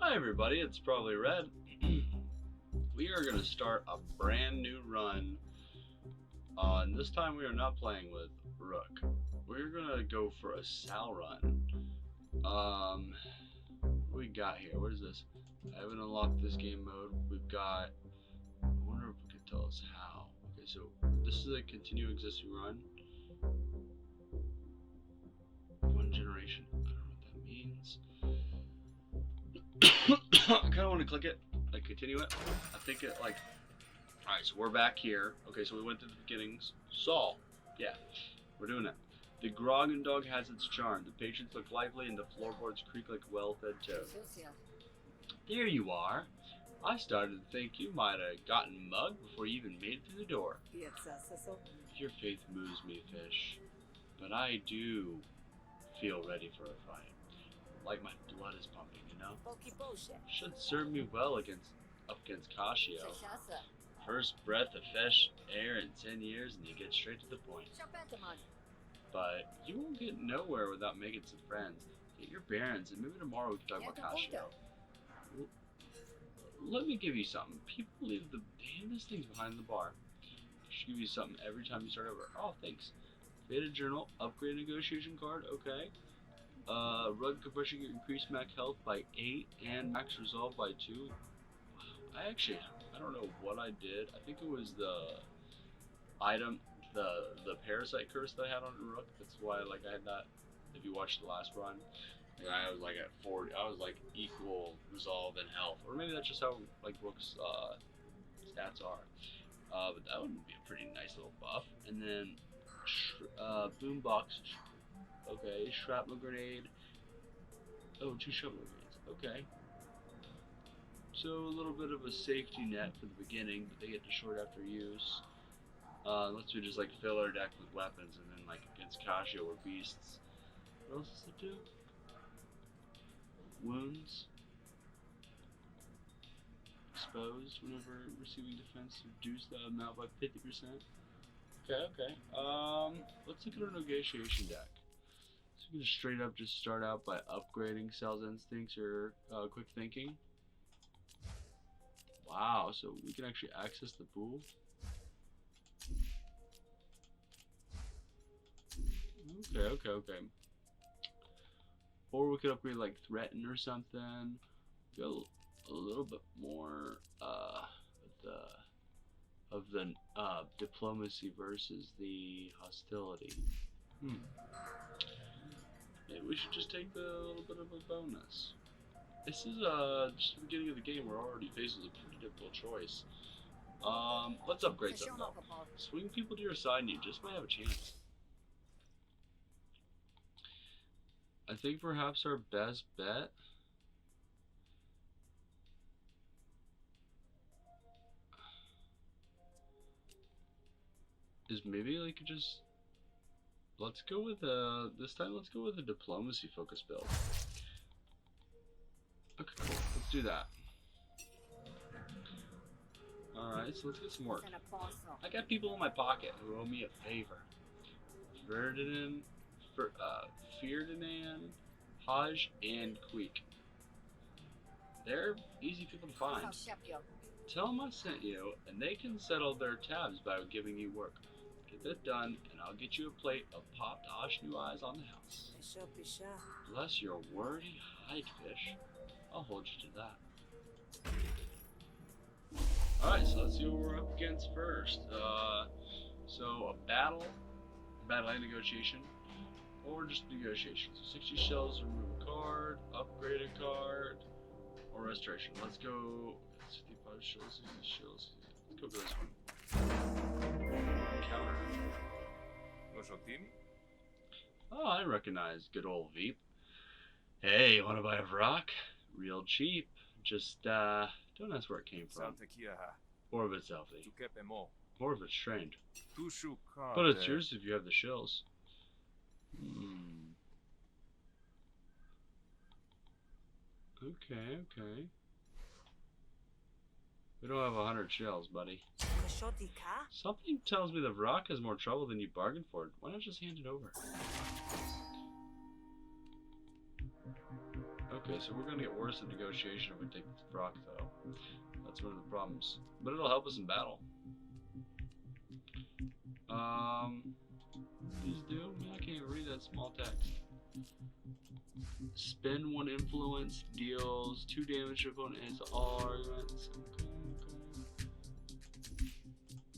Hi everybody, it's ProbablyRed. We are going to start a brand new run. And this time we are not playing with Rook. We're going to go for a Sal Run. What we got here? What is this? I haven't unlocked this game mode. We've got... I wonder if it can tell us how. Okay, so this is a continue existing run. One generation. I don't know what that means. I kind of want to click it, like continue it. I think it like, alright, so we're back here. Okay, so we went to the beginnings. Saul, yeah, we're doing it. The grog and dog has its charm. The patrons look lively and the floorboards creak like well-fed toad. There you are. I started to think you might have gotten mugged before you even made it through the door. Your faith moves me, fish, but I do feel ready for a fight. Like my blood is pumping, you know? Should serve me well up against Cascio. First breath of fresh air in 10 years and you get straight to the point. But you won't get nowhere without making some friends. Get your bearings and maybe tomorrow we can talk about Cascio. Let me give you something. People leave the damnedest things behind the bar. I should give you something every time you start over. Oh, thanks. Faded journal, upgrade negotiation card, okay. Rug compression increased max health by 8 and max resolve by 2. I don't know what I did. I think it was the item, the parasite curse that I had on Rook. That's why I had that. If you watched the last run, I was like at 40. I was like equal resolve and health, or maybe that's just how Rook's stats are. But that would be a pretty nice little buff. And then boombox. Okay, shrapnel grenade. Oh, 2 shrapnel grenades. Okay. So a little bit of a safety net for the beginning, but they get destroyed after use. Unless we just fill our deck with weapons, and then against Cascio or beasts. What else does it do? Wounds. Exposed whenever receiving defense. Reduce the amount by 50%. Okay. Let's look at our negotiation deck. So we can straight up just start out by upgrading Sal's instincts or quick thinking. Wow, so we can actually access the pool. Okay. Or we could upgrade threaten or something. Go a little bit more of the diplomacy versus the hostility. Maybe we should just take a little bit of a bonus. This is just the beginning of the game. We're already faced with a pretty difficult choice. Let's upgrade them though. Swing people to your side and you just might have a chance. I think perhaps our best bet is maybe just let's go with this time let's go with a diplomacy focus build. Okay, cool. Let's do that. Alright, so let's get some work. I got people in my pocket who owe me a favor. Ferdinand, Haj, and Queek. They're easy people to find. Tell them I sent you, and they can settle their tabs by giving you work. Get that done, and I'll get you a plate of popped Ashnu eyes on the house. Bless your wordy hide, fish. I'll hold you to that. Alright, so let's see what we're up against first. So a battle and negotiation, or just negotiation. So 60 shells, remove a card, upgrade a card, or restoration. Let's go 65 shells, 60 shells. Let's go for this one. Counter. Oh, I recognize good old Veep. Hey, wanna buy a rock? Real cheap. Just don't ask where it came from. Or if it's healthy. Or if it's trained. But it's yours if you have the shells. Okay. We don't have 100 shells, buddy. Something tells me the rock has more trouble than you bargained for. Why not just hand it over? Okay, so we're gonna get worse in negotiation if we take this proc, though. That's one of the problems. But it'll help us in battle. Please do? Man, I can't even read that small text. Spend 1 influence, deals 2 damage to opponent, hits all arguments.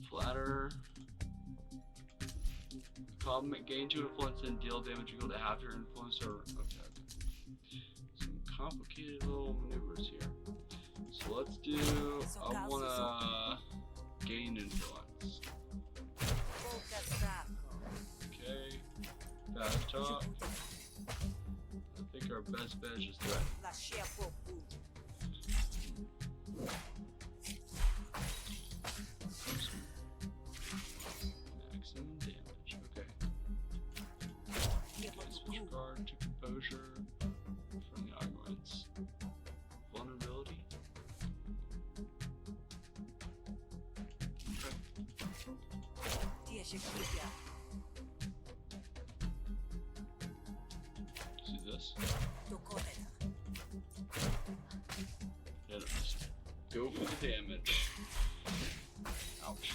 Flatter. Compliment, gain 2 influence and deal damage equal to half your influence or. Okay. Some complicated little maneuvers here. So let's do. I wanna gain influence. Okay. Fast talk. I think our best bet is just threat. Maximum damage. Okay. Switch guard to composure from the arguments. Vulnerability. Okay. See this? Yeah, just go for the damage. Ouch.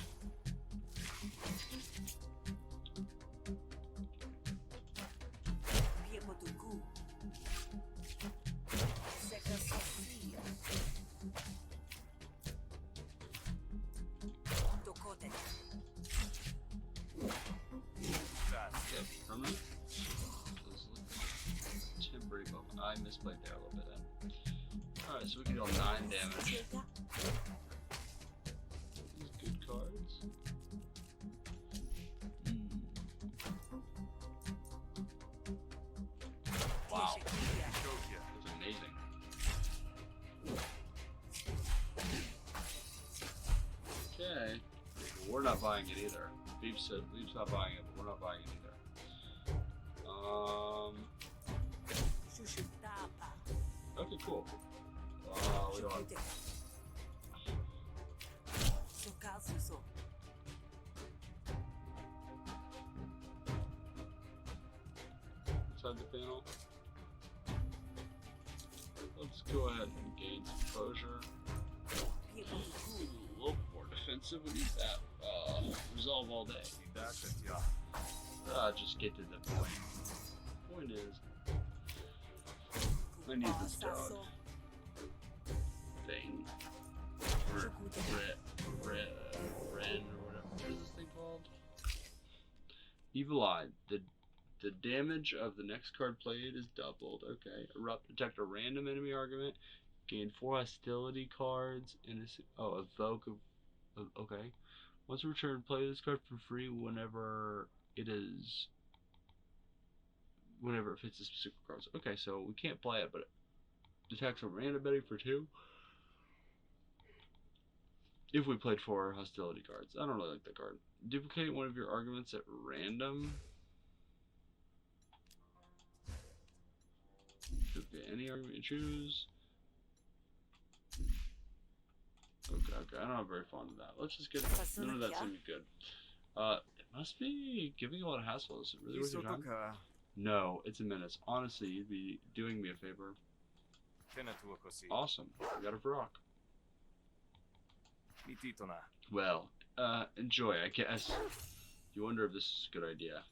Permanent? Temporary buff. I misplayed there a little bit then. Alright, so we can deal 9 damage. These good cards. Wow. That's amazing. Okay. We're not buying it either. Leaf's not buying it, but we're not buying it either. Okay, cool. We don't have... Inside the panel. Let's go ahead and gain some exposure. A little more defensive. We need that resolve all day. Just get to the point. Point is, I need this dog thing. Ren or whatever. What is this thing called? Evil Eye. The damage of the next card played is doubled. Okay. Erupt. Detect a random enemy argument. Gain 4 hostility cards. And evoke. Okay. Once returned, play this card for free whenever it fits the specific cards. Okay, so we can't play it, but it detects a random enemy for 2. If we played 4 hostility cards. I don't really like that card. Duplicate one of your arguments at random. Duplicate any argument you choose. Okay, I'm not very fond of that. Let's just get none of that seems good. It must be giving a lot of hassle. Is it really worth your time? No, it's a menace. Honestly, you'd be doing me a favor. Awesome. We got a Varrock. Well, enjoy, I guess. You wonder if this is a good idea.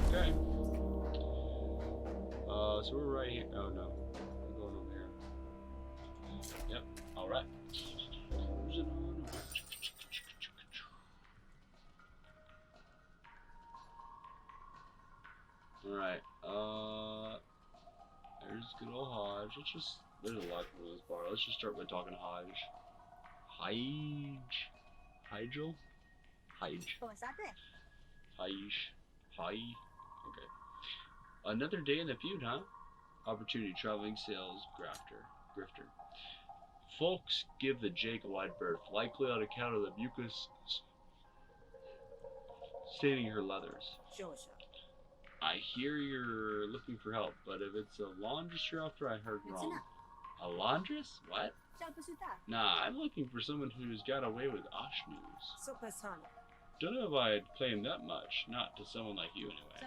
Okay. So we're right here. Oh no. We're going over here. Yep. Alright. Alright. There's good old Hodge. There's a lot for this bar. Let's just start by talking Hodge. Hygel? Hyge. Okay. Another day in the feud, huh? Opportunity, traveling sales, grifter. Folks give the Jake a wide berth, likely on account of the mucus staining her leathers. I hear you're looking for help, but if it's a laundress you're after, I heard wrong. A laundress? What? Nah, I'm looking for someone who's got away with Osh news. Don't know if I'd claim that much, not to someone like you anyway.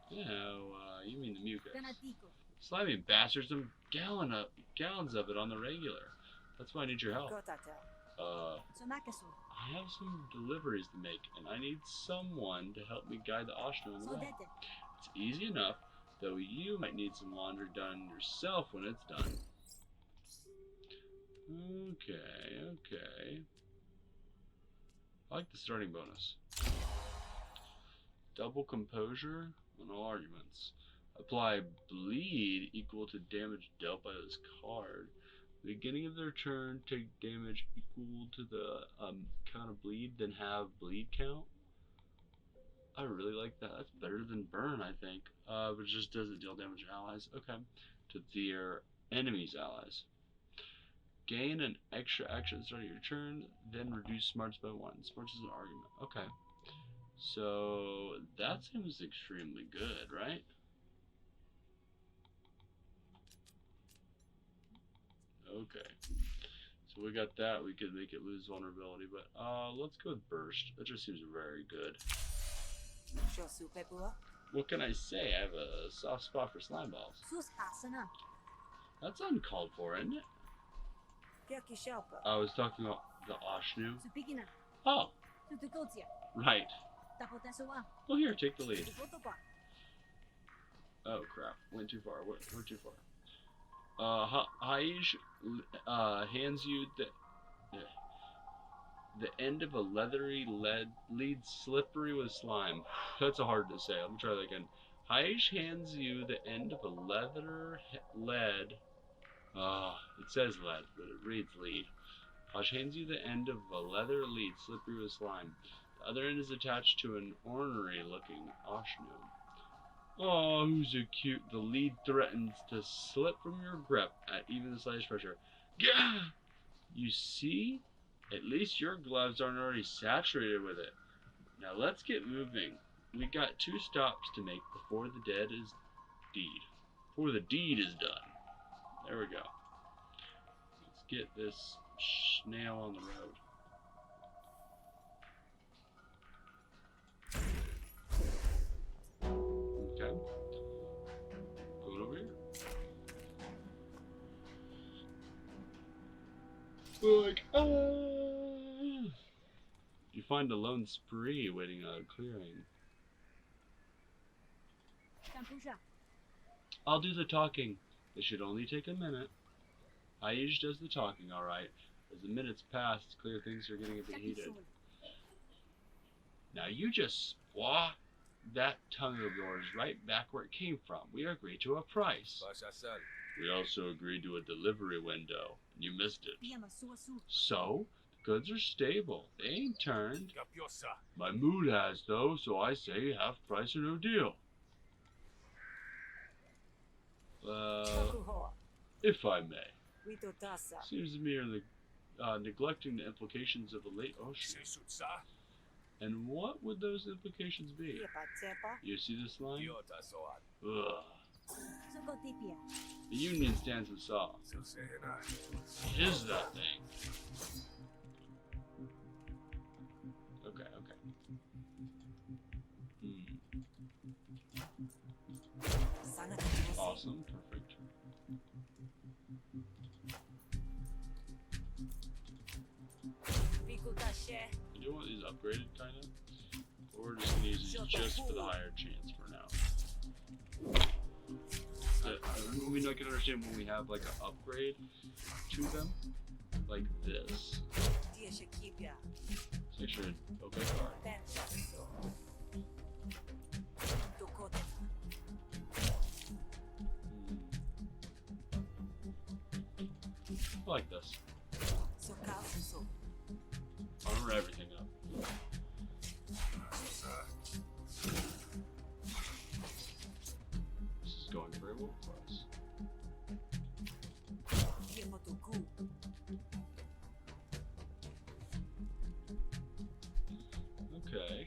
Yeah, you mean the mucus. Slimy bastards, some gallons of it on the regular. That's why I need your help. I have some deliveries to make, and I need someone to help me guide the Oshno in the way. It's easy enough, though you might need some laundry done yourself when it's done. Okay. I like the starting bonus. Double composure on all arguments. Apply bleed equal to damage dealt by this card. Beginning of their turn, take damage equal to the count of bleed, then have bleed count. I really like that. That's better than burn, I think. But it just doesn't deal damage to allies. Okay. To their enemies' allies. Gain an extra action at the start of your turn, then reduce smarts by 1. Smarts is an argument. Okay. So that seems extremely good, right? Okay. So we got that. We could make it lose vulnerability, but let's go with burst. That just seems very good. What can I say? I have a soft spot for slime balls. That's uncalled for, isn't it? I was talking about the Oshnu. Oh. Right. Well, here, take the lead. Oh crap! Went too far. Went too far. Haij hands you the end of a leathery lead slippery with slime. That's hard to say. Let me try that again. Haij hands you the end of a lead. It says lead, but it reads lead. Haij hands you the end of a leather lead slippery with slime. The other end is attached to an ornery-looking Oshnu. Oh, who's so cute? The lead threatens to slip from your grip at even the slightest pressure. Gah! You see? At least your gloves aren't already saturated with it. Now let's get moving. We got 2 stops to make before the deed is done. There we go. Let's get this snail on the road. Okay. Going over here. Like, you find a lone spree waiting on a clearing. I'll do the talking. It should only take a minute. Haij does the talking, alright. As the minutes pass, it's clear things are getting a bit heated. Now you just swat that tongue of yours right back where it came from. We agreed to a price. We also agreed to a delivery window. You missed it. So, the goods are stable. They ain't turned. My mood has, though, so I say half price or no deal. If I may. Seems to me you're neglecting the implications of the late ocean. And what would those implications be? You see this line? Ugh. The Union stands with Sal. What is that thing? Okay. Awesome, perfect. You want these upgraded, kind of? Or we're just gonna use these just for the higher chance for now. We not can understand when we have like an upgrade to them, like this. It's actually an okay card. I like this. Armor everything up. This is going very well for us. Okay.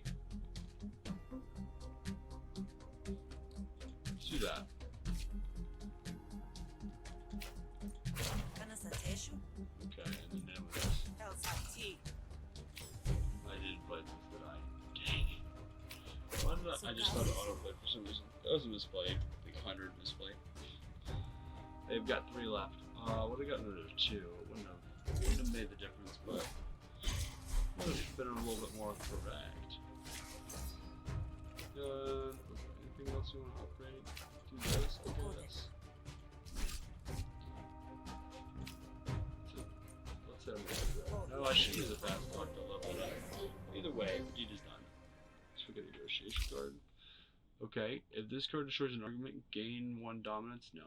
Let's do that. Okay, and then with this. I didn't play this, did I? Dang it. Why did I just thought it autoplay for some reason. That was a misplay. Like 100 misplay. They've got 3 left. Would have gotten rid of 2. It wouldn't have made the difference, but would have been a little bit more correct. Anything else you want to upgrade? Do this, I guess. Let's set him up. No, I should use a fast talk to level it up. Either way, deed is done. Let's forget a negotiation card. Okay, if this card destroys an argument, gain 1 dominance? No.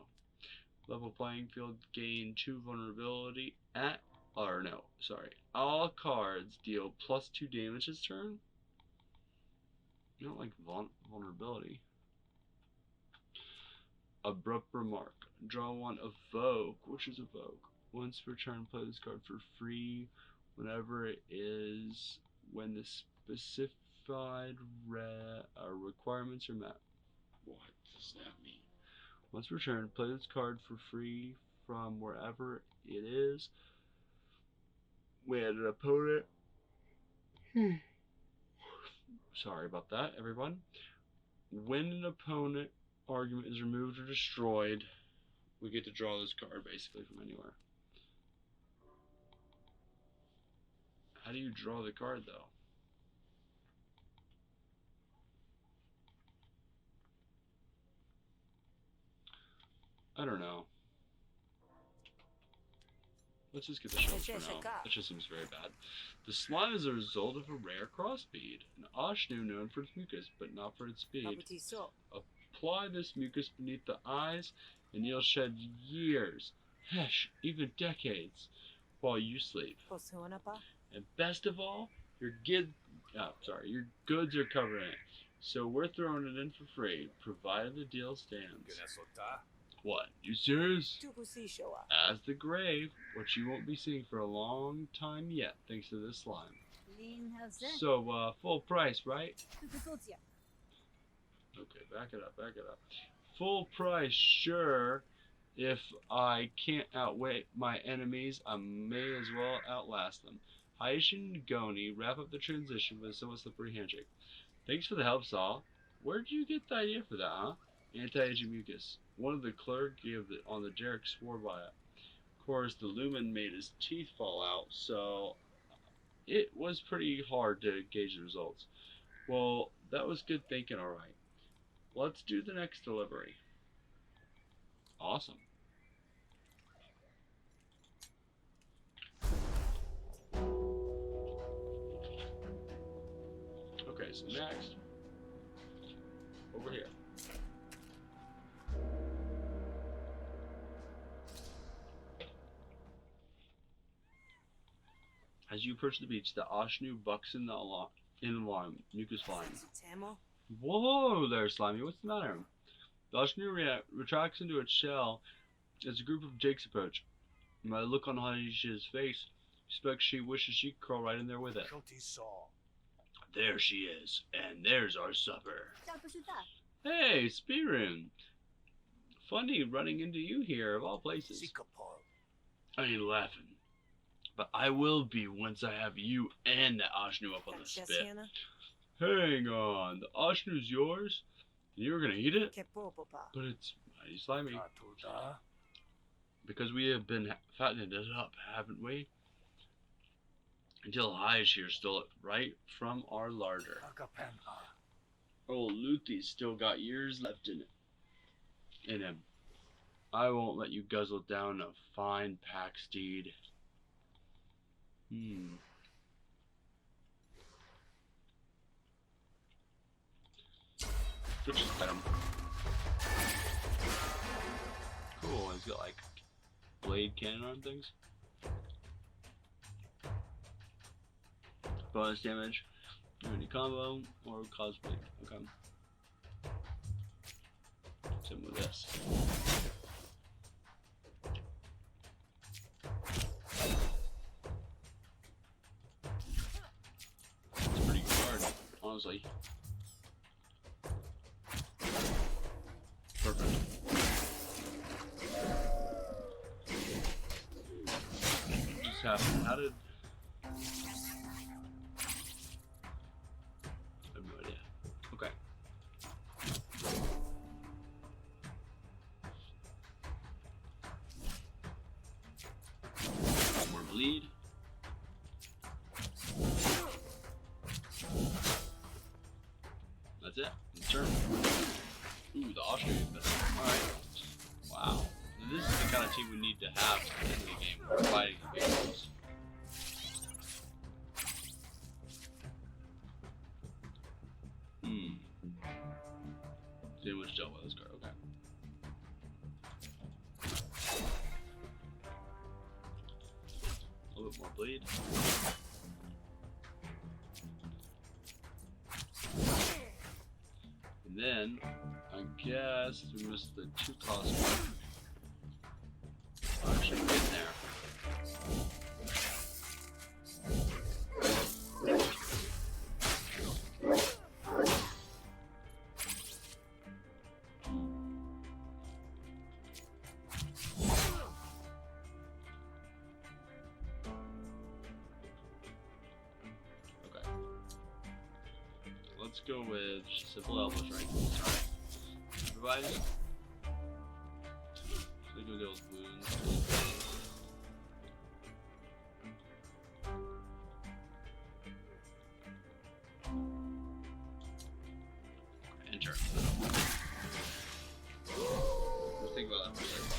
Level playing field, gain 2 vulnerability all cards deal +2 damage this turn? You don't like vulnerability. Abrupt remark. Draw 1 Evoke. Which is Evoke? Once per turn, play this card for free whenever it is when the specified requirements are met. What does that mean? Once per turn, play this card for free from wherever it is when an opponent. Sorry about that, everyone. When an opponent argument is removed or destroyed, we get to draw this card basically from anywhere. How do you draw the card though? I don't know. Let's just get the shells for now. That just seems very bad. The slime is a result of a rare crossbreed. An Oshnu known for its mucus, but not for its speed. Apply this mucus beneath the eyes, and you'll shed years, hesh, even decades, while you sleep. And best of all, your goods are covered in it. So we're throwing it in for free, provided the deal stands. What? You serious? As the grave, which you won't be seeing for a long time yet, thanks to this slime. So, full price, right? Okay, back it up. Full price, sure. If I can't outweigh my enemies, I may as well outlast them. Haishin and Goni wrap up the transition with a somewhat slippery handshake. Thanks for the help, Sal. Where'd you get the idea for that, huh? Anti-aging mucus. One of the clergy on the derrick swore by it. Of course, the lumen made his teeth fall out, so it was pretty hard to gauge the results. Well, that was good thinking, alright. Let's do the next delivery. Awesome. Okay, so next, over here. As you approach the beach, the Oshnu bucks in alarm, mucus flying. Whoa there, Slimy, what's the matter? The Oshnu retracts into its shell as a group of jakes approach. By the look on Haisha's face, you suspect she wishes she could crawl right in there with it. There she is, and there's our supper. Hey, Spearin! Funny running into you here, of all places. I ain't laughing. But I will be once I have you and the Oshnu up on the spit. Hang on, the Oshnu's yours? And you were gonna eat it? But it's mighty slimy. Because we have been fattening it up, haven't we? Until Haish here stole it right from our larder. Old Luthi's still got years left in him. I won't let you guzzle down a fine pack steed. Let's just pet him. Cool, he's got like blade cannon on things. Bonus damage, any combo, or cause bleed. Okay. Same with this. It's pretty hard, honestly. Perfect. What just happened? How did... I have no idea. Okay. Bleed. That's it. Turn. Ooh, the Austria is better. Alright. Wow. This is the kind of team we need to have in the game. We're fighting games. See which dealt with this card. Okay. A little bit more bleed. And then, I guess we missed the 2 cost one. Actually, get in there. Let's go with simple elbows, right? Sorry. Improvise. So we go deal with wounds. Enter. Let's think about that for a second.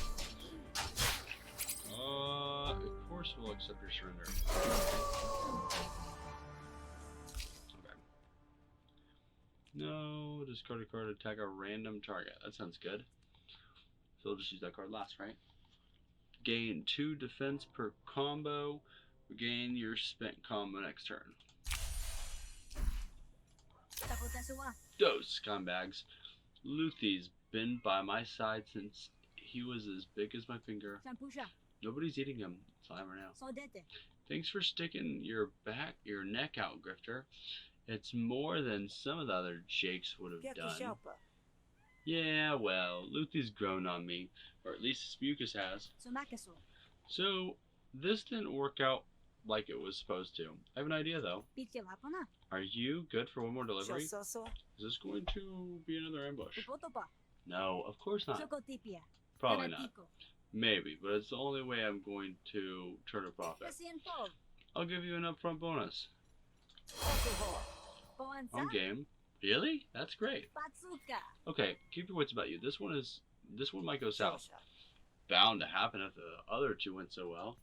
Of course we'll accept your surrender. No, discard a card to attack a random target. That sounds good. So we'll just use that card last, right? Gain 2 defense per combo. Regain your spent combo next turn. Those scumbags. Luthie's been by my side since he was as big as my finger. Nobody's eating him. Slimer now. Thanks for sticking your neck out, Grifter. It's more than some of the other Jakes would have done. Yeah, well, Luthie's grown on me, or at least Spukus has. So, this didn't work out like it was supposed to. I have an idea, though. Are you good for one more delivery? Is this going to be another ambush? No, of course not. Probably not. Maybe, but it's the only way I'm going to turn a profit. I'll give you an upfront bonus. On game. Really? That's great. Okay, keep your wits about you. This one might go south. Bound to happen if the other 2 went so well.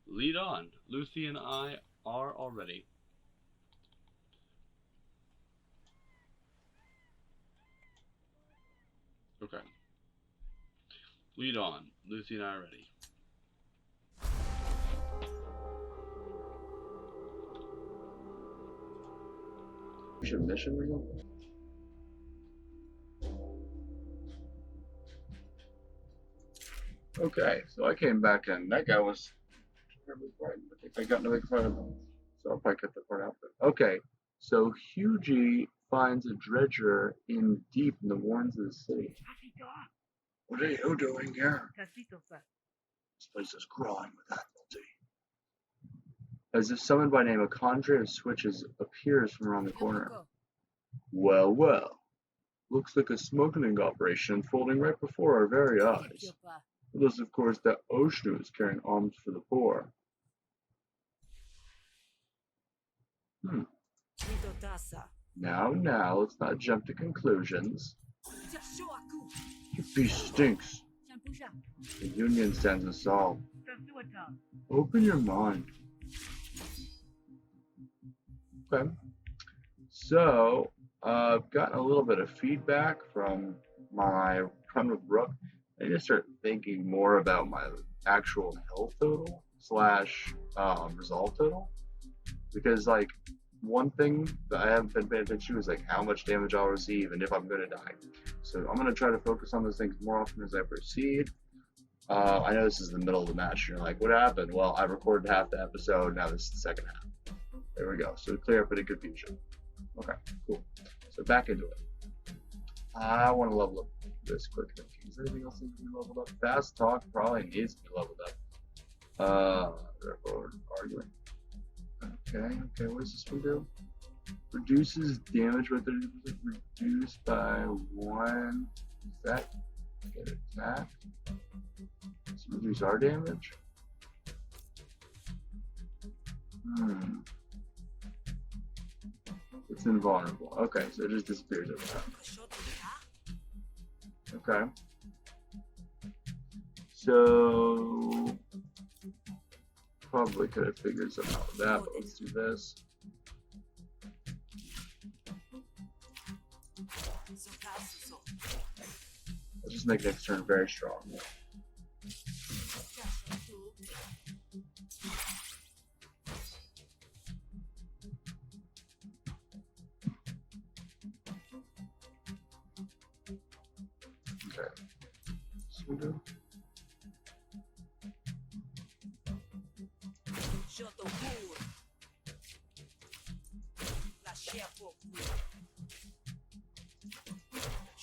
Lead on. Luthie and I are all ready. Okay. Lead on. Luthie and I are ready. Mission or something? Okay, so I came back and that guy was terribly frightened. I think I got to make fun of him. So I'll probably cut the part out. Okay, so Hughie finds a dredger in deep in the warrens of the city. What are you doing here? This place is crawling with faculty. As if summoned by name, a cadre of switches appears from around the corner. Well, well. Looks like a smuggling operation unfolding right before our very eyes. Unless, of course, that Oshnu is carrying arms for the poor. Now, let's not jump to conclusions. Your beast stinks. The Union stands us all. Open your mind. Okay. So, I've gotten a little bit of feedback from my run with Brooke. I need to start thinking more about my actual health total / resolve total. Because, like, one thing that I haven't been paying attention to is, like, how much damage I'll receive and if I'm going to die. So I'm going to try to focus on those things more often as I proceed. I know this is the middle of the match. You're like, what happened? Well, I recorded half the episode. Now this is the second half. There we go. So to clear up any confusion. Okay, cool. So back into it. I want to level up this quick thinking. Is there anything else that needs to be leveled up? Fast talk probably needs to be leveled up. Therefore, arguing. Okay, what does this one do? Reduces damage by 30%, reduced by 1. Is that get attack? Let's reduce our damage. Hmm. It's invulnerable. Okay, so it just disappears every time. Okay. So probably could have figured something out with that, but let's do this. Let's just make next turn very strong. Okay. Pseudo.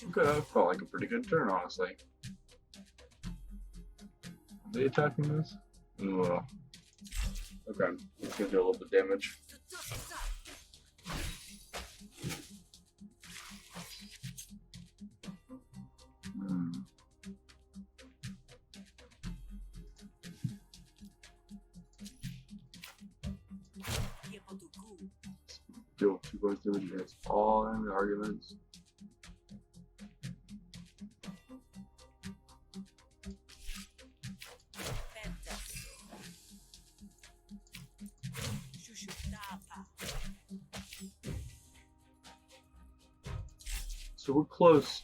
Okay, that felt like a pretty good turn, honestly. Are they attacking this? Ugh. Okay, it's gonna do a little bit of damage. Hmm. Deal 2 points damage against all enemy arguments. So we're close.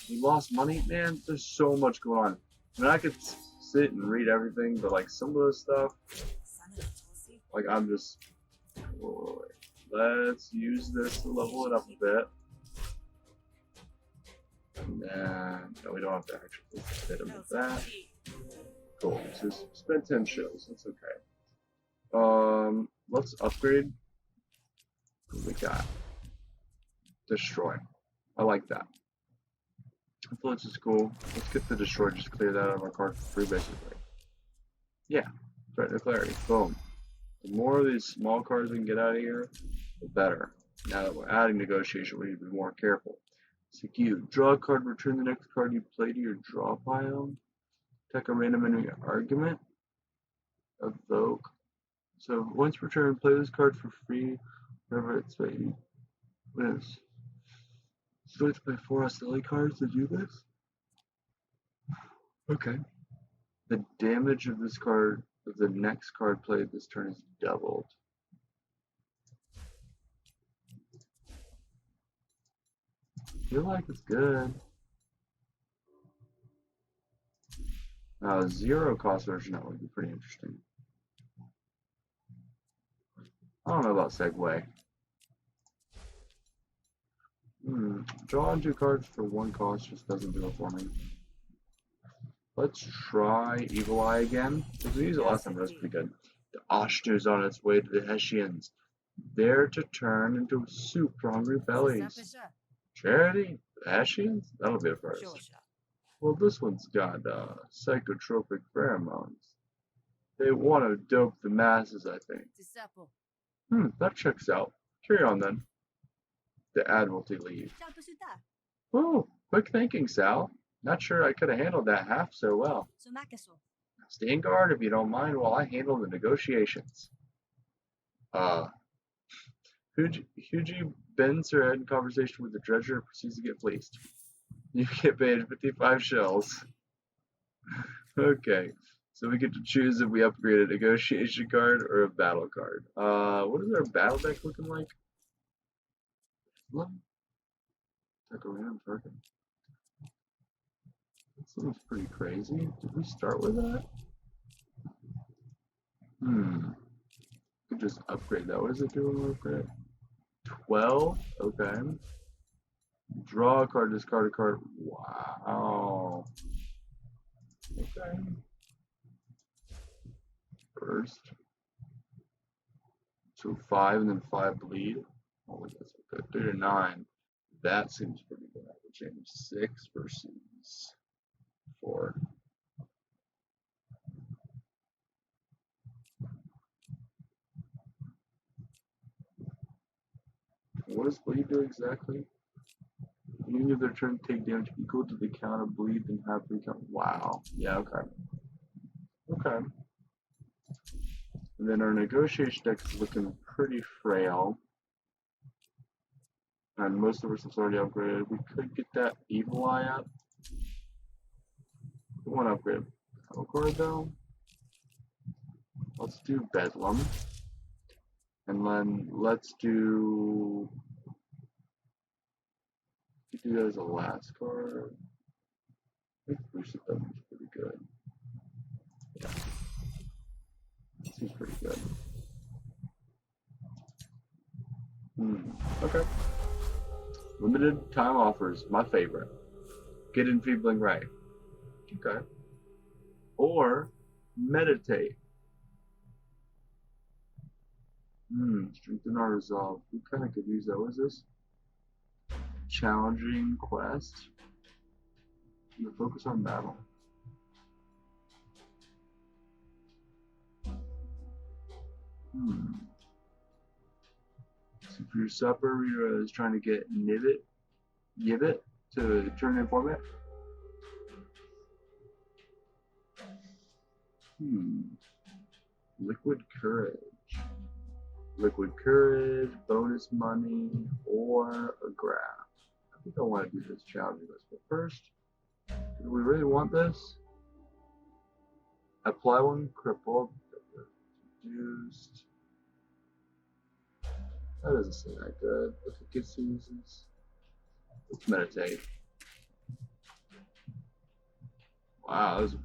We lost money, man. There's so much going on. I mean, I could sit and read everything, but like some of this stuff, like I'm just. Let's use this to level it up a bit. And then, no, we don't have to actually hit him with that. Cool. So spend 10 shells. That's okay. Let's upgrade. What we got? Destroy. I like that. Influence is cool. Let's get the destroy. Just clear that out of our card for free, basically. Yeah. Threat of clarity. Boom. The more of these small cards we can get out of here, the better. Now that we're adding negotiation, we need to be more careful. Secure. Draw a card, return the next card you play to your draw pile. Attack a random enemy argument. Evoke. So once returned, play this card for free whenever it's ready. Wins. So it's play 4 hostility cards to do this? Okay. The damage of this card, of the next card played this turn is doubled. I feel like it's good. 0 cost version, that would be pretty interesting. I don't know about Segway. Drawing 2 cards for 1 cost just doesn't do it for me. Let's try Evil Eye again. Because we used it last time, that was pretty good. The Oshter's on its way to the Hessians, there to turn into soup for hungry bellies. Charity? The Hessians? That'll be a first. Well, this one's got psychotropic pheromones. They want to dope the masses, I think. That checks out. Carry on then. The Admiralty leave. Oh, quick thinking, Sal. Not sure I could have handled that half so well. Stay in guard if you don't mind while I handle the negotiations. Huji bends her head in conversation with the dredger and proceeds to get fleeced. You get paid 55 shells. Okay, so we get to choose if we upgrade a negotiation card or a battle card. What is our battle deck looking like? Like a random target. That seems pretty crazy. Did we start with that? Could just upgrade that. What does it do when we upgrade? 12? Okay. Draw a card, discard a card. Wow. Okay. First. So 5 and then 5 bleed. Oh, that's good. 3 to 9. That seems pretty good. I would change 6 versus 4. What does bleed do exactly? Beginning of their turn, take damage equal to the count of bleed, then have recount. Wow. Yeah, okay. Okay. And then our negotiation deck is looking pretty frail. And most of us is already upgraded. We could get that evil eye up. We want to upgrade battle card though. Let's do Bedlam. And then let's do that as a last card. I think Bruce Bedlam's pretty good. Yeah. Seems pretty good. Okay. Limited time offers, my favorite. Get Enfeebling Ray. Okay. Or meditate. Strengthen our resolve. We kind of could use that. What is this? Challenging quest. Focus on battle. So for your supper, you're trying to get Gibbet to turn in format. Liquid Courage. Liquid Courage, bonus money, or a graph. I think I want to do this challenge list, but first, do we really want this? Apply one, crippled, reduced. That doesn't seem that good. Look at good seasons. Let's meditate. Wow, that was.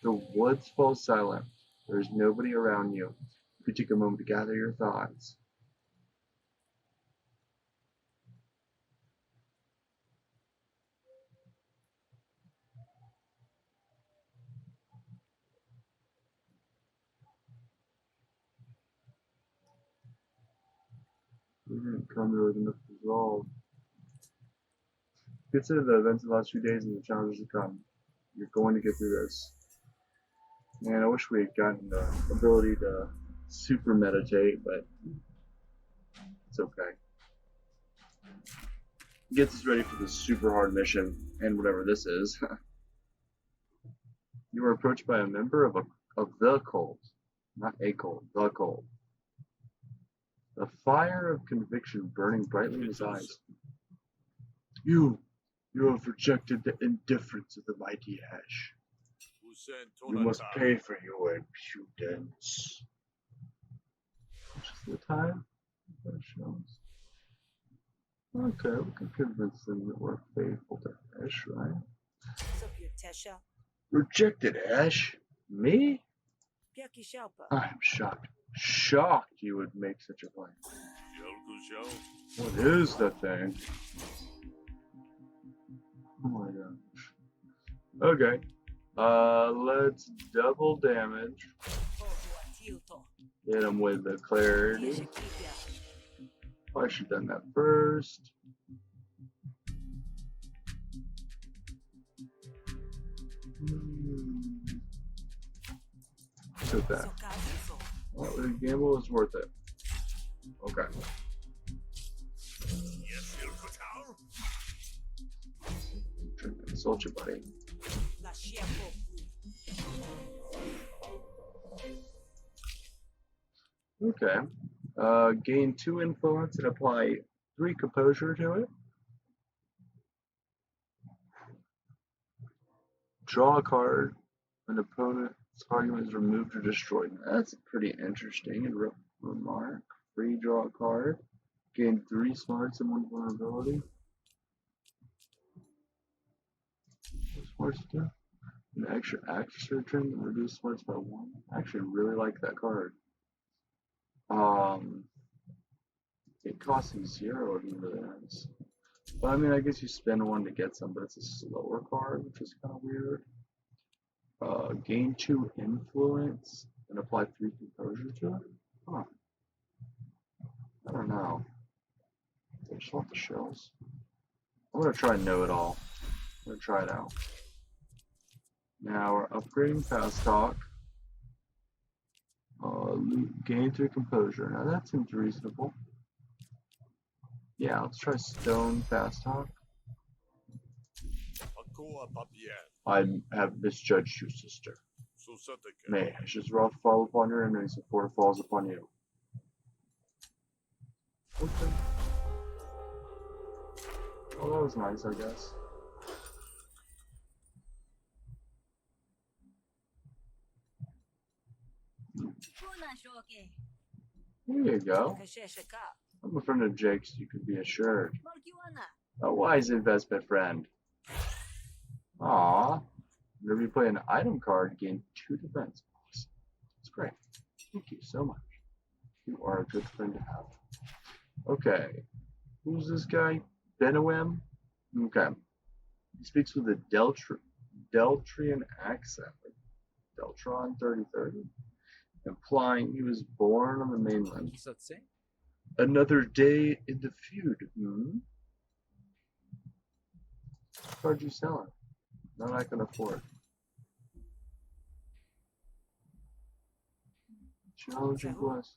The woods fall silent. There is nobody around you. You could take a moment to gather your thoughts. We didn't come to enough resolve. Consider the events of the last few days and the challenges to come. You're going to get through this. Man, I wish we had gotten the ability to super meditate, but it's okay. It gets us ready for this super hard mission, and whatever this is. You were approached by a member of the cult. Not a cult, the cult. The fire of conviction burning brightly in his eyes. You have rejected the indifference of the mighty Ash. You must pay for your impudence. Just the time? That shows. Okay, we can convince them that we're faithful to Ash, right? Rejected Ash? Me? I'm shocked. Shocked you would make such a claim. What is the thing? Oh my gosh. Okay. Let's double damage. Hit him with the clarity. I should have done that first. Took that. That was a gamble, was worth it. Okay. Trying to insult you, buddy. Okay. Gain 2 influence and apply 3 composure to it. Draw a card. An opponent's argument is removed or destroyed. That's pretty interesting and remark. Free draw a card. Gain 3 smarts and 1 vulnerability. What smarts do? An extra action return that reduce smarts by 1. I actually really like that card. It costs you 0 to do that. But I mean, I guess you spend 1 to get some, but it's a slower card, which is kind of weird. Gain 2 influence and apply 3 composure to it? Huh. I don't know. I just want the shells. I'm going to try Know It All. I'm going to try it out. Now we're upgrading Fast Talk. Gain 3 composure. Now that seems reasonable. Yeah, let's try Stone Fast Talk. I have misjudged you, sister. May Ash's wrath fall upon your enemies before it falls upon you. Okay. Well, that was nice, I guess. There you go. I'm a friend of Jake's, you can be assured. A wise investment friend. Aww. Whenever you play an item card, gain 2 defense. That's great. Thank you so much. You are a good friend to have. Okay. Who's this guy? Benowem? Okay. He speaks with a Deltrian accent. Like Deltron 3030? Implying he was born on the mainland. Another day in the feud, hmm? What'd you sell it? None I can afford. Challenging quest.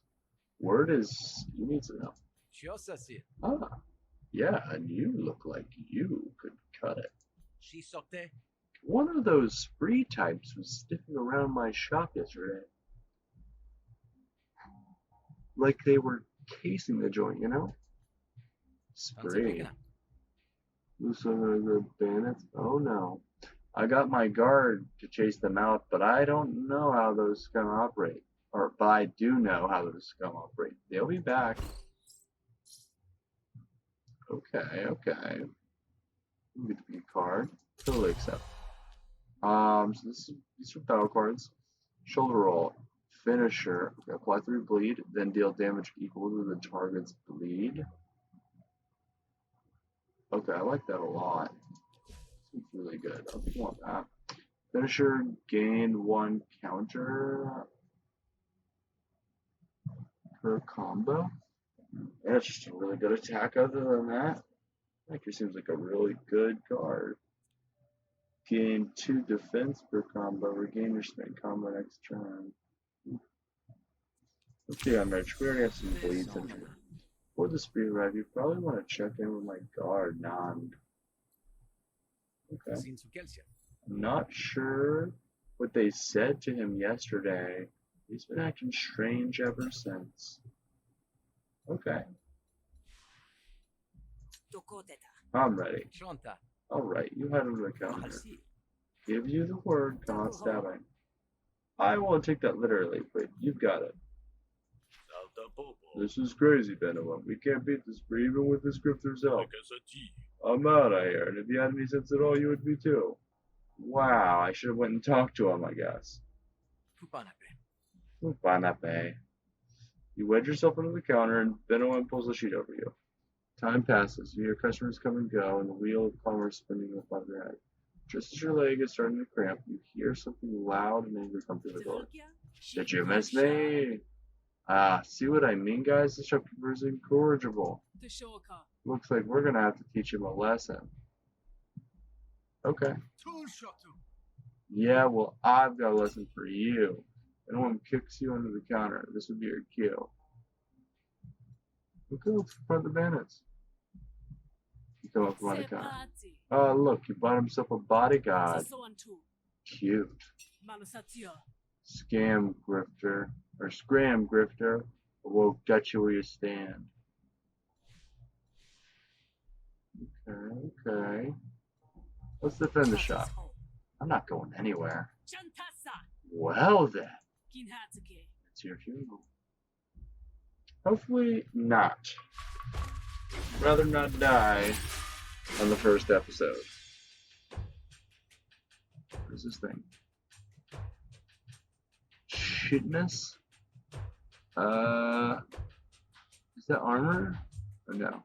Word is you need some help. Ah, yeah, and you look like you could cut it. One of those spree types was sniffing around my shop yesterday. Like they were casing the joint, you know? Spree. Loose under the bandits? Oh no. I got my guard to chase them out, but I don't know how those scum operate. Or, but I do know how those scum operate. They'll be back. Okay, okay. Get the card. Totally accept. So these are battle cards. Shoulder roll. Finisher. Okay, apply 3 bleed, then deal damage equal to the target's bleed. Okay, I like that a lot. Seems really good. I think I want that. Finisher, gain 1 counter per combo. Yeah, it's just a really good attack other than that. Actually seems like a really good card. Gain 2 defense per combo. Regain your spent combo next turn. Okay, I'm rich. We already have some bleeds in here. For the speed ride, you probably want to check in with my guard, Nand. Okay. I'm not sure what they said to him yesterday. He's been acting strange ever since. Okay. I'm ready. Alright, you head over the counter. Give you the word, come on stabbing. I won't take that literally, but you've got it. This is crazy, Benoit. We can't beat this spree even with this Grifter's help. I'm out of here, and if you had any sense at all, you would be too. Wow, I should have went and talked to him, I guess. Banape. You wedge yourself into the counter, and Benoit pulls the sheet over you. Time passes. You hear customers come and go, and the wheel of commerce spinning above your head. Just as your leg is starting to cramp, you hear something loud and angry come through the door. Did you miss me? Ah, see what I mean, guys? This shopkeeper is incorrigible. Looks like we're gonna have to teach him a lesson. Okay. Yeah, well, I've got a lesson for you. Anyone kicks you under the counter, this would be your cue. Okay, let's confront the bandits. You come up behind the counter. Oh, look, he bought himself a bodyguard. Cute. Scam grifter. Or scram grifter. We'll get you where you stand. Okay, okay. Let's defend the shop. I'm not going anywhere. Well then. It's your funeral. Hopefully not. Rather not die on the first episode. What is this thing? Shitness? Is that armor? Or no?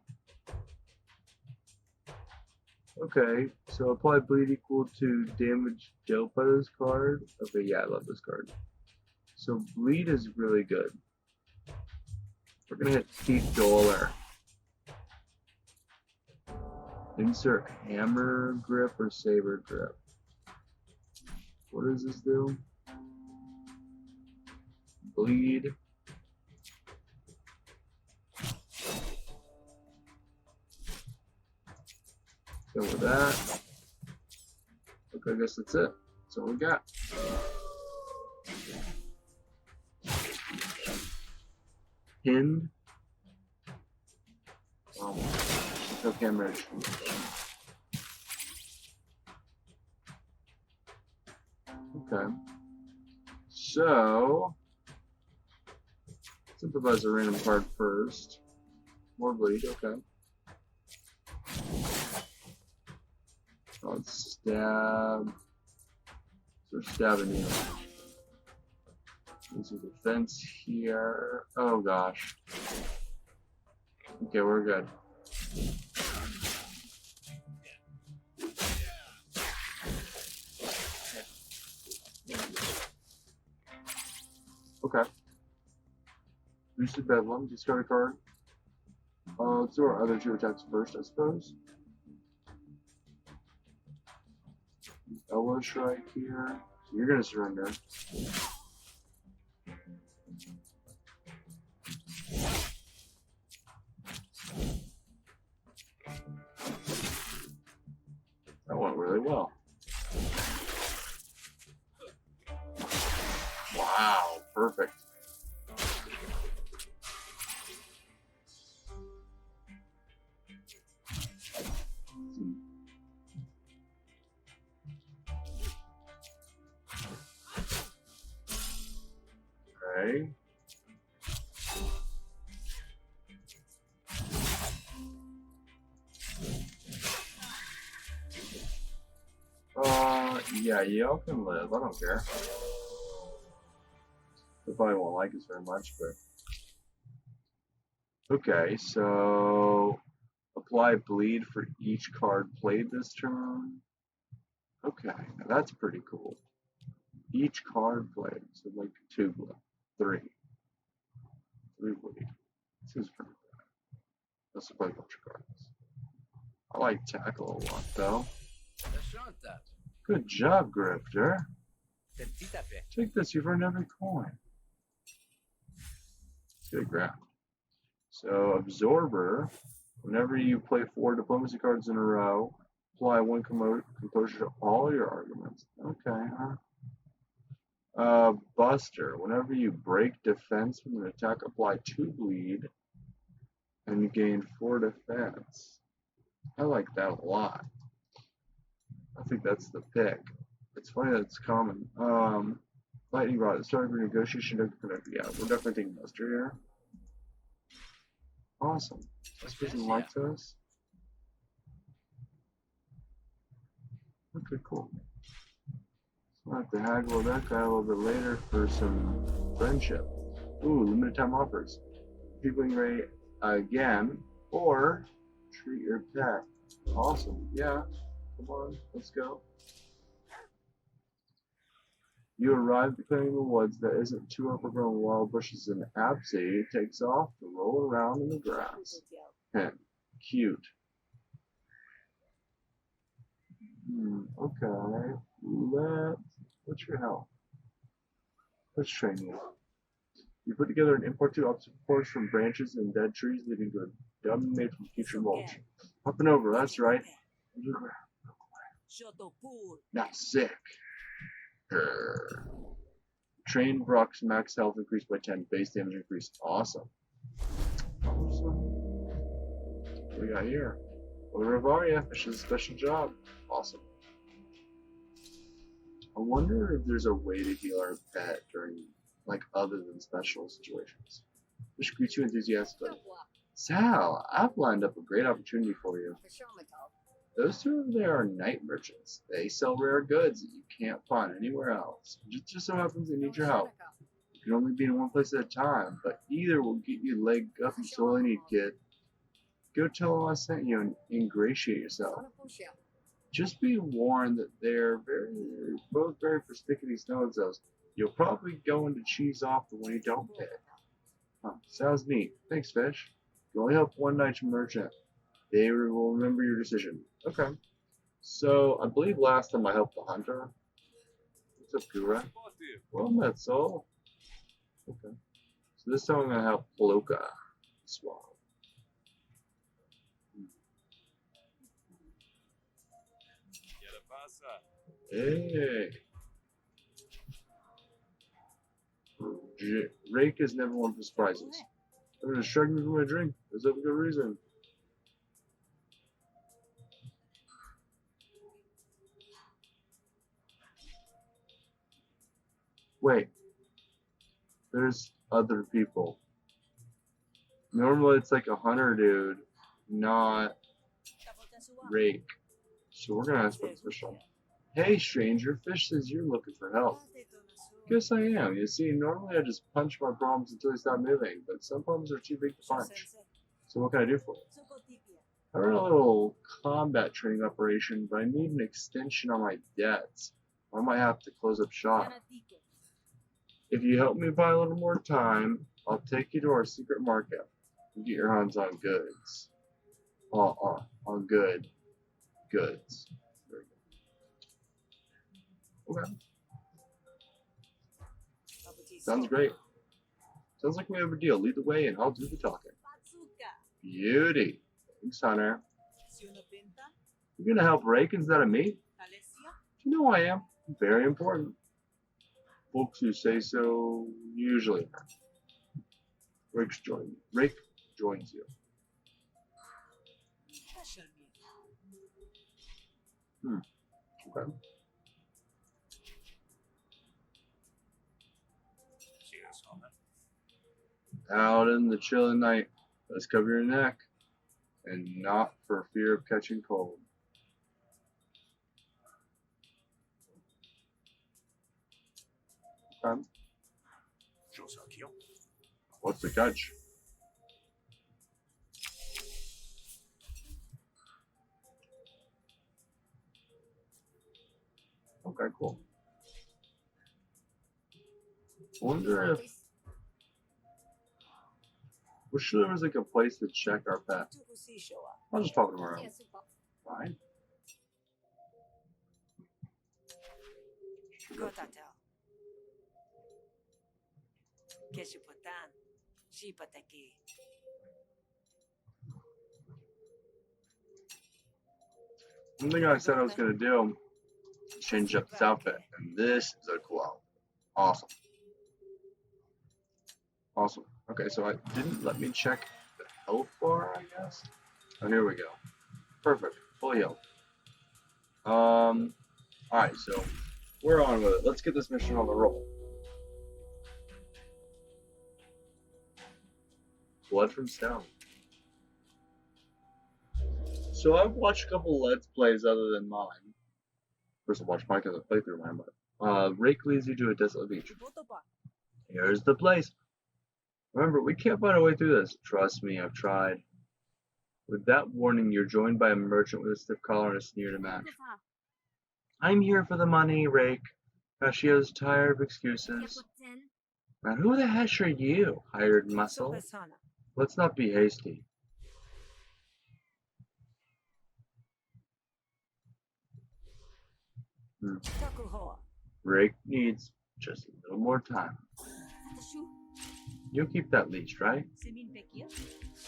Okay, so apply bleed equal to damage dealt by this card. Okay, yeah, I love this card. So bleed is really good. We're gonna hit Teeth Dollar. Insert hammer grip or saber grip. What does this do? Bleed. Go with that. I guess that's it. That's all we got. Hind. Okay, merge. Okay. So, let's improvise a random card first. More bleed, okay. Let's stab. So we're stabbing you. This is a fence here. Oh gosh. Okay, we're good. Okay. Boosted Bedlam, discard a card. Let's do our other two attacks first, I suppose. Elbow strike here. So you're gonna surrender. That went really well. Wow, perfect. Okay. Yeah, y'all can live. I don't care. They probably won't like us very much, but okay. So apply bleed for each card played this turn. Okay, now that's pretty cool. Each card played, so like 2 bleed, 3 bleed. This is pretty bad. Let's play a bunch of cards. I like tackle a lot though. Good job, Grifter. Take this, you've earned every coin. Let's get a ground. So, Absorber, whenever you play 4 diplomacy cards in a row, apply 1 composure to all your arguments. Okay, huh? Buster, whenever you break defense with an attack, apply 2 bleed, and you gain 4 defense. I like that a lot. I think that's the pick. It's funny that it's common. Lightning Rod, at the start of your negotiation, yeah, we're definitely taking Buster here. Awesome. This person likes us. Okay, cool. So I'll have to haggle with that guy a little bit later for some friendship. Ooh, limited time offers. Peopling Ray again, or treat your pet. Awesome. Yeah. Come on, let's go. You arrive declaring the woods that isn't too overgrown wild bushes and Absy takes off to roll around in the grass. Cute. Okay. What's your health? Let's train you. You put together an import 2 opposite force from branches and dead trees, leading to a dummy made from future mulch. Up and over, that's right. Not sick. Train Brock's max health increased by 10, base damage increased. Awesome. What we got here? Order of Arya, which is a special job. Awesome. I wonder if there's a way to heal our pet during, like, other than special situations. Which greets you enthusiastically. Sal, I've lined up a great opportunity for you. Those two over there are night merchants. They sell rare goods that you can't find anywhere else. It just so happens they need your help. You can only be in one place at a time, but either will get you leg up you sorely need, kid. Go tell them I sent you and ingratiate yourself. Just be warned that they're both very persnickety snow-noses. You'll probably go into cheese off the one you don't pick. Huh, sounds neat. Thanks, Fish. You only help one night merchant. They will remember your decision. Okay. So, I believe last time I helped the hunter. What's up, Gura? Well met, soul. Okay. So this time I'm going to help Paloka. Swab. Hey. Rake is never one for surprises. I'm gonna distract me from my drink. Is that a good reason? Wait. There's other people. Normally it's like a hunter dude, not Rake. So we're gonna ask for this fish on. Hey stranger, fish says you're looking for help. Guess I am. You see, normally I just punch my problems until they stop moving, but some problems are too big to punch. So what can I do for you? I run a little combat training operation, but I need an extension on my debts. I might have to close up shop. If you help me buy a little more time, I'll take you to our secret market and get your hands on goods. On good goods. Very good. Okay. Sounds great. Sounds like we have a deal. Lead the way and I'll do the talking. Beauty. Thanks, Hunter. You're gonna help Rake instead of me? You know I am. Very important. Folks who say so usually are. Rake joins you. Okay. Out in the chilly night, let's cover your neck, and not for fear of catching cold. Okay. What's the catch? Okay, cool. Wonder if wish there was like a place to check our pet. I'll just talk to him around. Fine. One thing I said I was gonna do is change up this outfit, and this is a cool outfit. Awesome. Awesome. Okay, so it didn't let me check the health bar, I guess. Oh, here we go. Perfect. Fully healed. Alright, so we're on with it. Let's get this mission on the roll. Blood from Stone. So I've watched a couple Let's Plays other than mine. First I'll watch mine because I played through mine, but Rake leads you to a desolate beach. Here's the place. Remember, we can't find our way through this. Trust me, I've tried. With that warning, you're joined by a merchant with a stiff collar and a sneer to match. I'm here for the money, Rake. Cashier's tired of excuses. Now who the heck are you, hired muscle? Let's not be hasty. Rake needs just a little more time. You'll keep that leash, right? You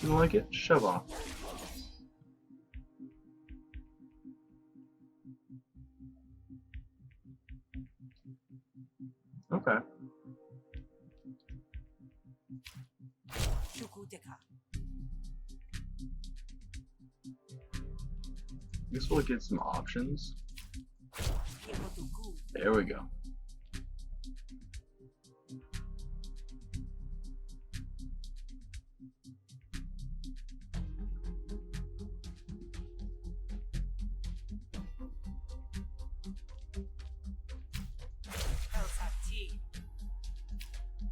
don't like it? Shove off. Okay. Guess we'll get some options. There we go.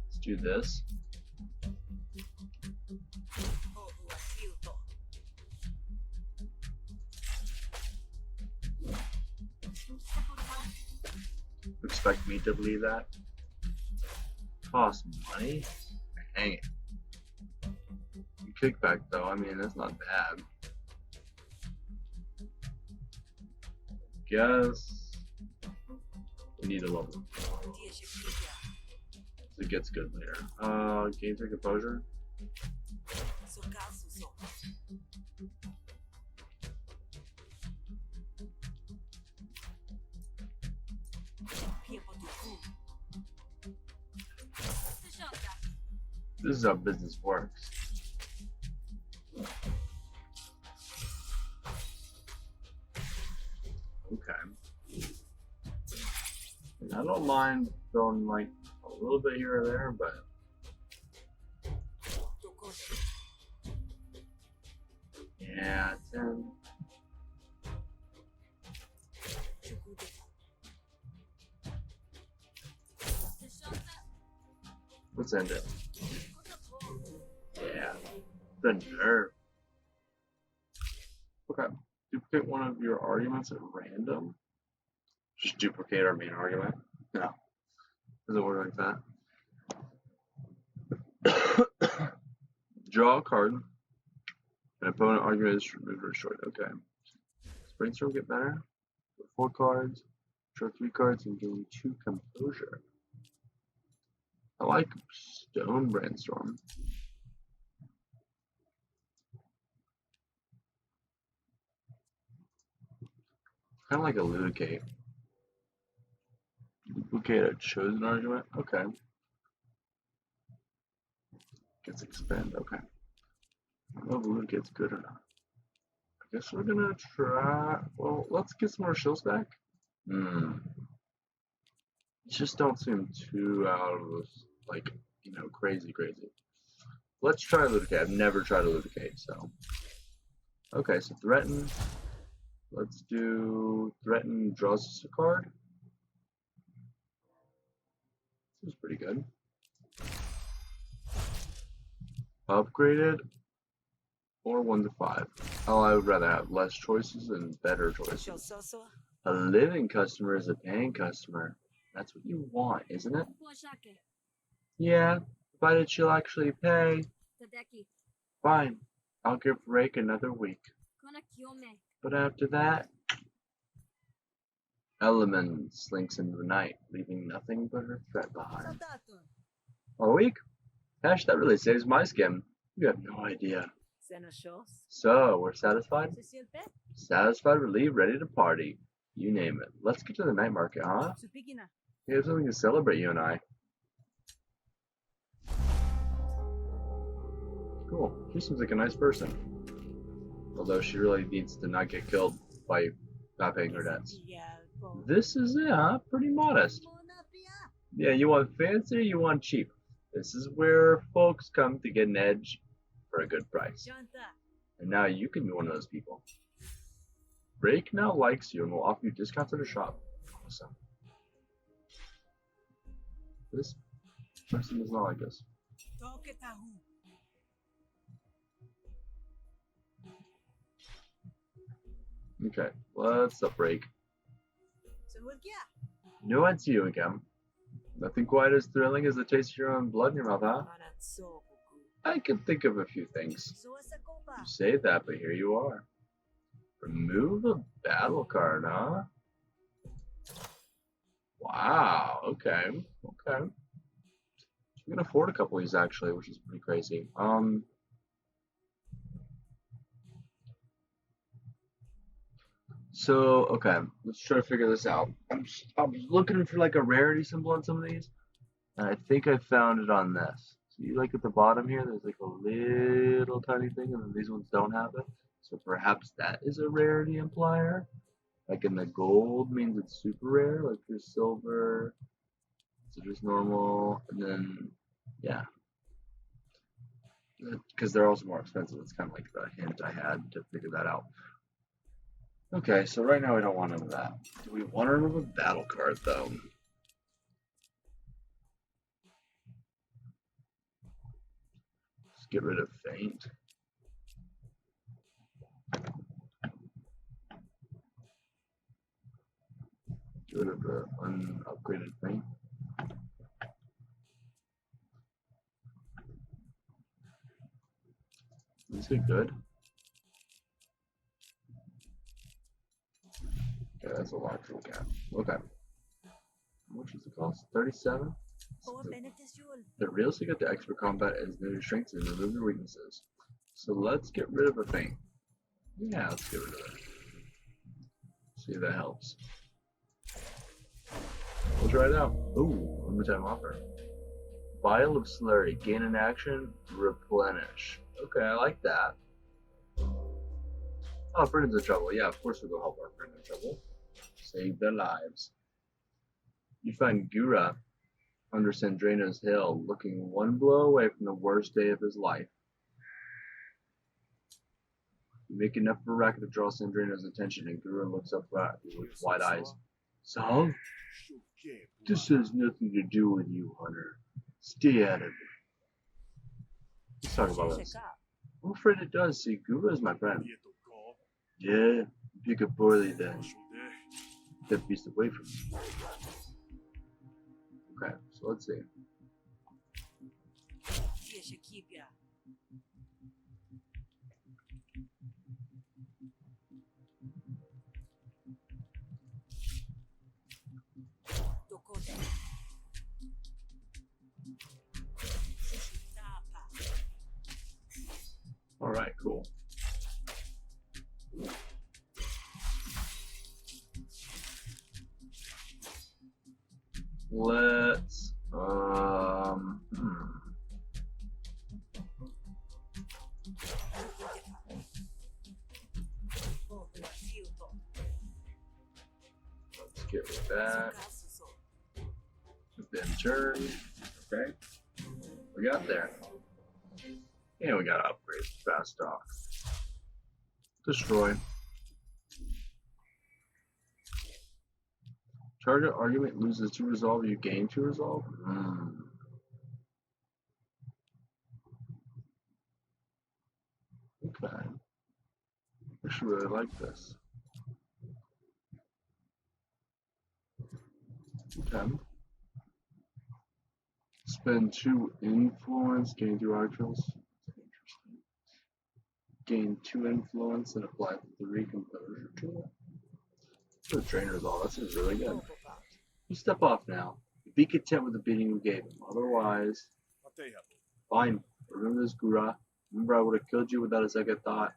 Let's do this. Expect me to believe that? Cost money? Hang it. Kickback though, I mean that's not bad. Guess we need a level. It gets good later. Gain 3 composure. This is how business works. Okay. And I don't mind throwing like a little bit here or there, but yeah, 10. Let's end it. Yeah, the nerve. Okay, duplicate one of your arguments at random. Just duplicate our main argument. No, doesn't work like that. Draw a card. An opponent argument is removed or destroyed. Okay. Does brainstorm get better? Put 4 cards, draw 3 cards, and gain 2 composure. I like stone brainstorm. Kind of like a ludicate. Duplicate a chosen argument. Okay. Gets expand. Okay. I don't know if ludicate's good or not. I guess we're gonna try. Well, let's get some more shills back. Just don't seem too out of this, like, you know, crazy. Let's try ludicate. I've never tried a ludicate, so. Okay, so threaten. Let's do threaten draws us a card. This is pretty good. Upgraded or 1 to 5. Oh, I would rather have less choices and better choices. A living customer is a paying customer. That's what you want, isn't it? Yeah, provided she'll actually pay. Fine, I'll give Rake another week. But after that, Element slinks into the night, leaving nothing but her threat behind. A week? Gosh, that really saves my skin. You have no idea. So, we're satisfied? Satisfied, relieved, ready to party. You name it. Let's get to the night market, huh? We have something to celebrate, you and I. Cool. She seems like a nice person. Although she really needs to not get killed by not paying her debts. This is it, huh? Pretty modest. Yeah, you want fancy or you want cheap? This is where folks come to get an edge for a good price. And now you can be one of those people. Rake now likes you and will offer you discounts at her shop. Awesome. This person does not like us. Okay, what's up, Rake? No, it's you again. Nothing quite as thrilling as the taste of your own blood in your mouth, huh? I can think of a few things. You say that, but here you are. Remove a battle card, huh? Wow, okay. You can afford a couple of these actually, which is pretty crazy. So, okay, let's try to figure this out. I'm looking for like a rarity symbol on some of these, and I think I found it on this. See, like at the bottom here, there's like a little tiny thing, and then these ones don't have it. So perhaps that is a rarity implier. Like in the gold means it's super rare, like your silver, so just normal, and then, yeah. Because they're also more expensive, it's kind of like the hint I had to figure that out. Okay, so right now we don't want none of that. Do we want to remove a battle card, though? Let's get rid of Feint. Get rid of the unupgraded Feint. Is it good? Yeah, that's a lot to look at. Okay. How much does it cost? 37? The real secret to expert combat is new strengths and remove your weaknesses. So let's get rid of a Feint. Yeah, let's get rid of it. See if that helps. We'll try it out. Ooh, one more time offer. Vial of Slurry. Gain an action, replenish. Okay, I like that. Oh, friends in trouble. Yeah, of course we'll go help our friend in trouble. Save their lives. You find Gura under Sandrino's hill, looking one blow away from the worst day of his life. You make enough of a racket to draw Sandrino's attention, and Gura looks up at you with wide eyes. Sal? This has nothing to do with you, Hunter. Stay out of it. Let's talk about this. I'm afraid it does. See, Gura is my friend. Yeah, pick up poorly then. That beast away from me. Okay, so let's see. Alright, cool. Let's get rid of that. Then turn. Okay. We got there. And we got to upgrade fast talk. Destroy. Target argument loses to resolve, you gain to resolve? Okay. I actually really like this. Okay. Spend 2 influence, gain 2 actions. Interesting. Gain 2 influence and apply 3 composure to it. The trainer's all. That seems really good. You step off now. Be content with the beating you gave him. Otherwise, fine. Remember this, Gura. Remember I would have killed you without a second thought.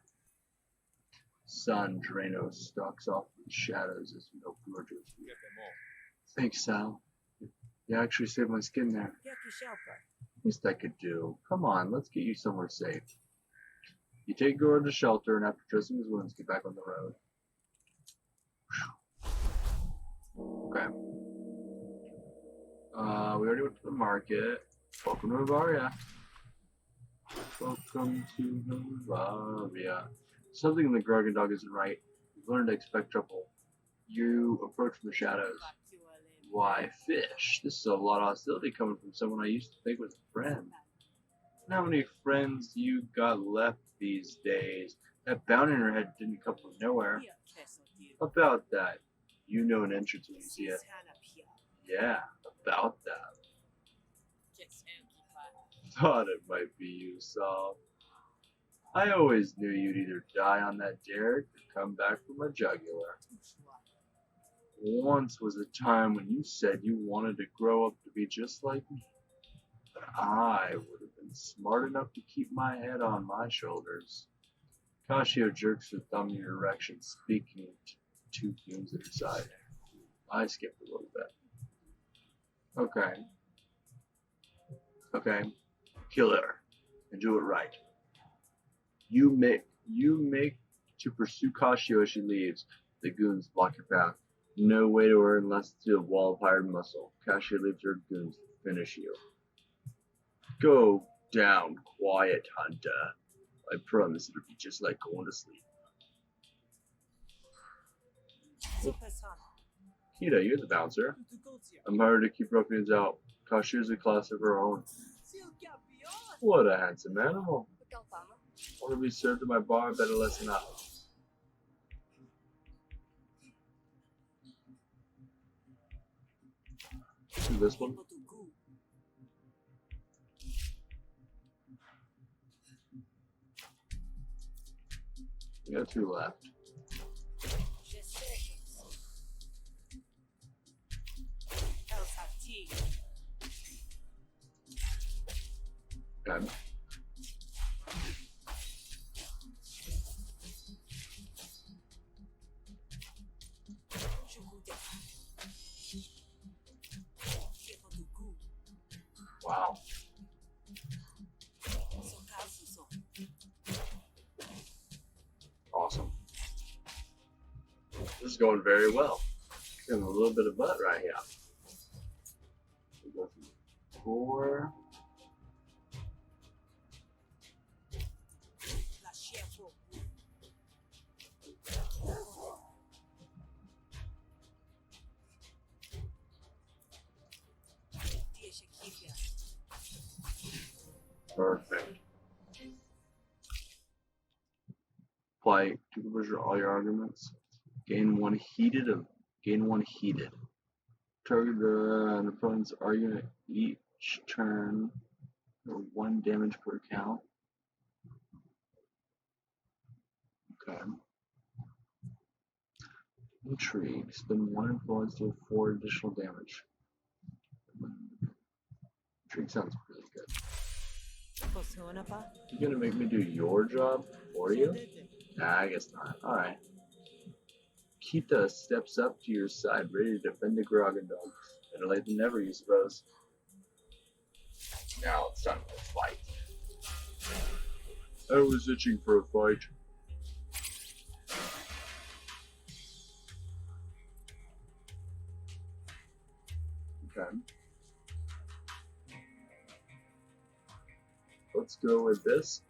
Son, Drano stalks off in the shadows as you know gorgeous. Thanks, Sal. You actually saved my skin there. Least I could do. Come on, let's get you somewhere safe. You take Gura to shelter, and after dressing his wounds, get back on the road. Okay. We already went to the market. Welcome to Bavaria. Welcome to Bavaria. Something in the Gargan Dog isn't right. You've learned to expect trouble. You approach from the shadows. Why, fish? This is a lot of hostility coming from someone I used to think was a friend. How many friends you got left these days? That bounty in her head didn't come from nowhere. About that. You know an entrance when you see it. Yeah, about that. Thought it might be you, Sal. I always knew you'd either die on that derrick or come back from a jugular. Once was a time when you said you wanted to grow up to be just like me. But I would have been smart enough to keep my head on my shoulders. Kashio jerks her thumb in your direction, speaking to 2 fumes at her side. I skipped a little bit. Okay. Kill her. And do it right. You make to pursue Kashio as she leaves. The goons block your path. No way to her unless through a wall of hired muscle. Kashio leaves her goons to finish you. Go down, quiet, Hunter. I promise it'll be just like going to sleep. Kita, you're the bouncer. I'm hired to keep ruffians out. Kashio's a class of her own. What a handsome animal. Want to be served at my bar? Better listen up. Do this one. We got 2 left. Okay. Wow. is going very well. Getting a little bit of butt right here. We go from 4. Perfect. Apply 2 conversion to all your arguments. Gain 1 heated. Target an opponent's argument each turn for 1 damage per count. Okay. Intrigue. Spend 1 influence to 4 additional damage. Intrigue sounds really good. You gonna make me do your job for you? Nah, I guess not. Alright. Kita steps up to your side, ready to defend the Grogan Dog. Better late than never, you suppose. Now it's time for a fight. I was itching for a fight. Okay. Let's go with this.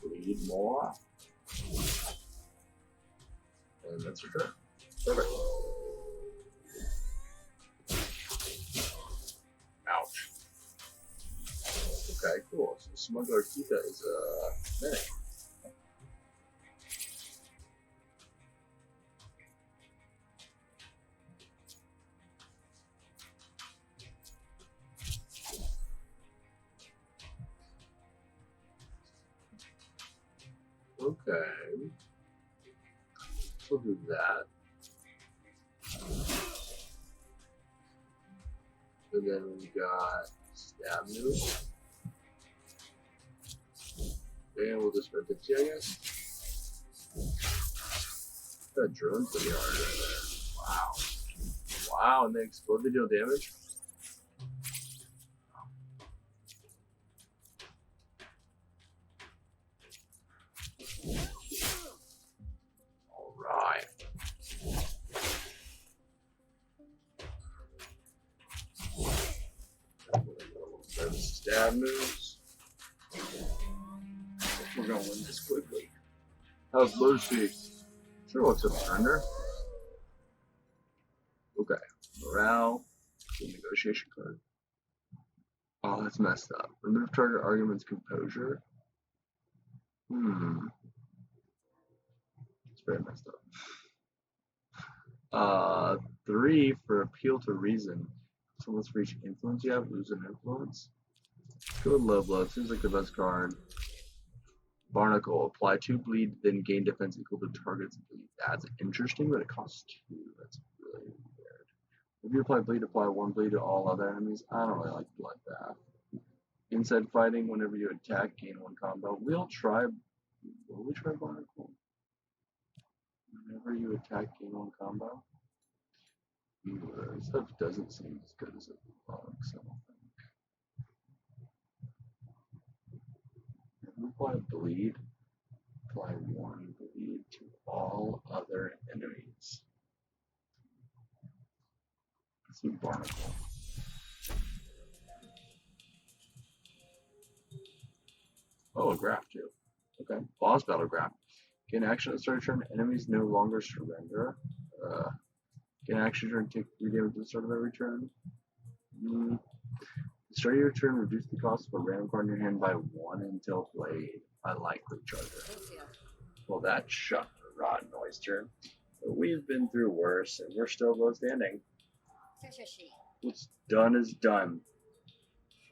Bleed more. And that's your turn. Perfect. Ouch. Okay, cool. So Smuggler Kita is a medic. Okay. We'll do that. And then we got stab move. And we'll just rip it to you, I guess. That drone pretty hard right there. Wow. Wow, and they explode, they deal damage? Alright. Stab moves. We're gonna win this quickly. How's Lucy? Sure looks up surrender. Okay. Morale. Negotiation card. Oh, that's messed up. Remove target argument's composure. It's very messed up. 3 for appeal to reason. So let's reach influence you have, lose an influence. Go with low blow. Seems like the best card. Barnacle. Apply 2 bleed, then gain defense equal to target's bleed. That's interesting, but it costs 2. That's really weird. If you apply 1 bleed to all other enemies. I don't really like bloodbath. Inside fighting, whenever you attack, gain 1 combo. Will we try Barnacle? Whenever you attack, gain 1 combo? This stuff doesn't seem as good as it looks, I don't think. If we apply bleed, apply 1 bleed to all other enemies. Let's do Barnacle. Oh, a graph too. Okay, boss battle graph. Gain action at the start of turn, enemies no longer surrender. Gain action turn, take 3 damage at the start of every turn. At the start of your turn, reduce the cost of a random card in your hand by 1 until played. I like Recharger. Well, that shut the rotten oyster. But we've been through worse, and we're still both standing. What's done is done.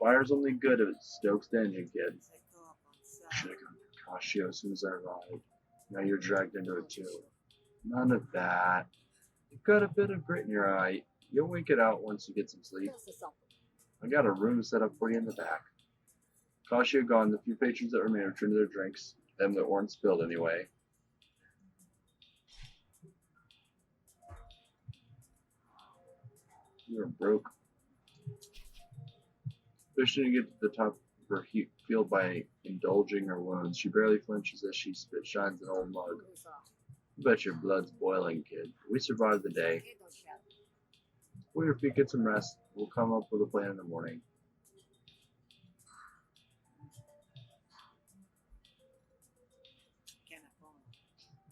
Fire's only good if it stokes the engine, kid. Should have come to Kashio as soon as I arrived. Now you're dragged into it too. None of that. You've got a bit of grit in your eye. You'll wink it out once you get some sleep. I got a room set up for you in the back. Kashio gone. The few patrons that remain return to their drinks. Them that weren't spilled anyway. You're broke. Fishing to get to the top fueled by indulging her wounds. She barely flinches as she spit shines an old mug. I bet your blood's boiling, kid. We survived the day. Wait, if we get some rest, we'll come up with a plan in the morning.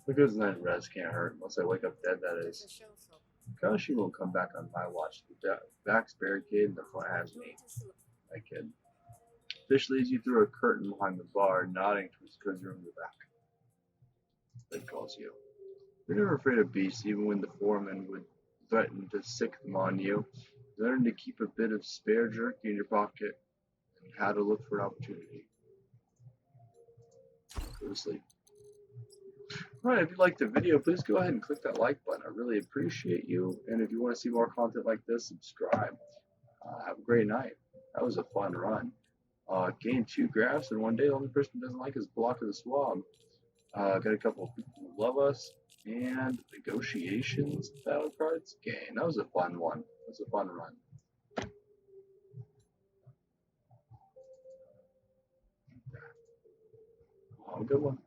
A good night's rest can't hurt, unless I wake up dead, that is. Kashi won't come back on my watch. The back's barricaded and the front has me. My kid. Fish leads you through a curtain behind the bar, nodding towards the room in the back. Then calls you. You're never afraid of beasts, even when the foreman would threaten to sick them on you. Learn to keep a bit of spare jerky in your pocket and how to look for an opportunity. Go to sleep. Alright, if you liked the video, please go ahead and click that like button. I really appreciate you. And if you want to see more content like this, subscribe. Have a great night. That was a fun run. Gained 2 graphs in one day. The only person who doesn't like is Block of the Swab. Got a couple of people who love us. And negotiations, battle cards, game. That was a fun one. That was a fun run. Have a good one.